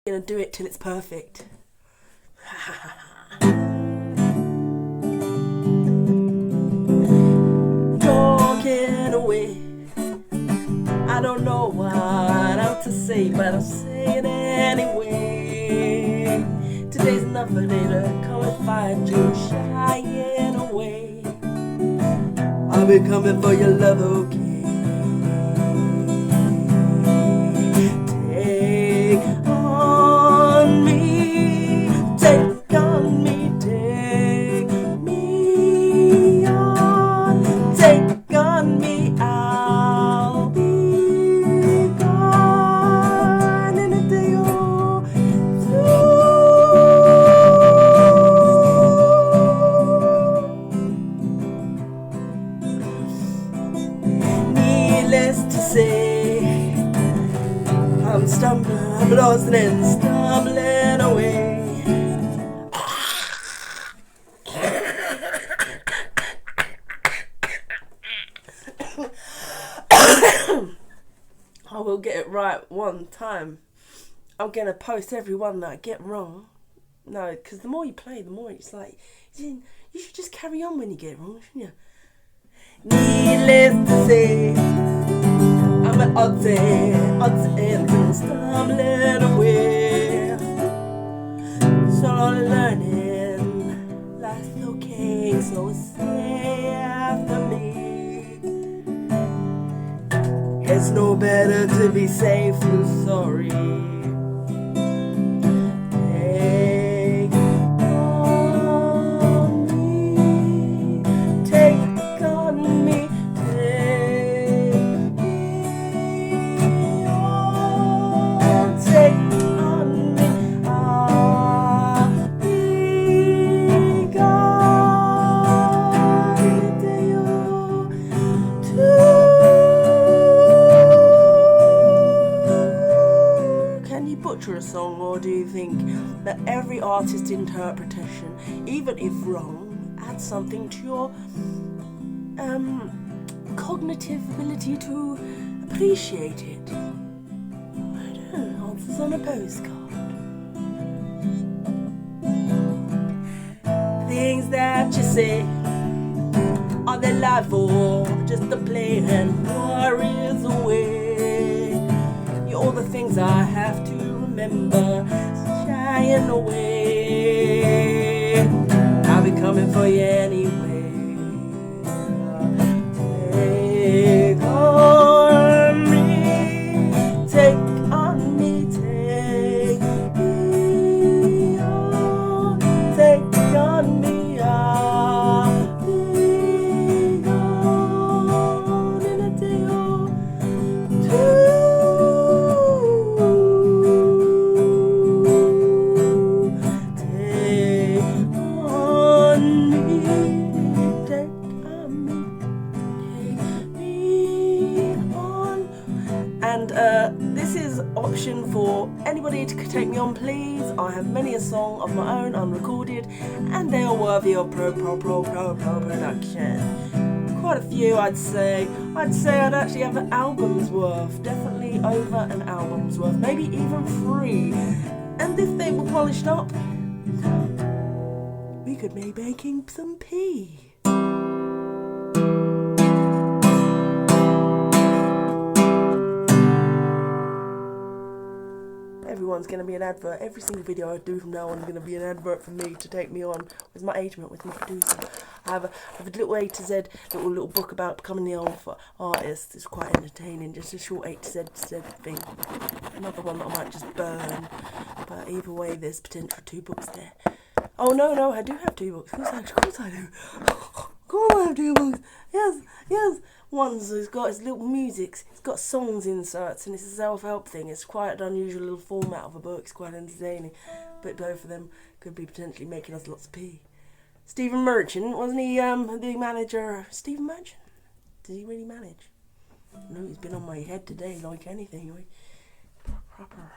Gonna do it till it's perfect. Talking away, I don't know what else to say, but I'll say it anyway. Today's another day to come and find you shying away. I'll be coming for your love, okay? Take on me, take me on, take on me, I'll be gone in a day or two. Needless to say, I'm stumbling, I'm lost and stumbling away. I will get it right one time. I'm going to post every one that I get wrong. No, because the more you play, the more it's like, you should just carry on when you get it wrong, shouldn't you? Needless to say, I'm at odds and stumbling away. Slowly learning, life's okay, so say after me. It's no better to be safe than sorry. Take on me, take on me, take me on, take on me, I'll be gone in a day or two. Can you butcher a song, or do you think that every artist's interpretation, even if wrong, adds something to your cognitive ability to appreciate it? I don't know, answers on a postcard. Things that you say, are they live or just a play and worries away? All the things I have to remember, shying away. I'll be coming for you anyway. Take on me, take on me, take me on, take on me, I'll be gone in a day or two. And this is option for anybody to take me on, please. I have many a song of my own unrecorded, and they are worthy of production. Quite a few, I'd say. I'd actually have an album's worth, definitely over an album's worth, maybe even 3. And if they were polished up, we could be making some pee. Everyone's going to be an advert. Every single video I do from now on is going to be an advert for me to take me on with my agent, with my producer. I have a little A to Z, little book about becoming the alpha artist. It's quite entertaining, just a short A to Z thing. Another one that I might just burn. But either way, there's potential for 2 books there. Oh, no, I do have 2 books. Of course I do. Of course I have 2 books. Yes. One's has got his little music, it's got songs inserts, and it's a self-help thing. It's quite an unusual little format of a book. It's quite entertaining. But both of them could be potentially making us lots of pee. Stephen Merchant, wasn't he the manager? Stephen Merchant? Did he really manage? No, he's been on my head today like anything. Proper.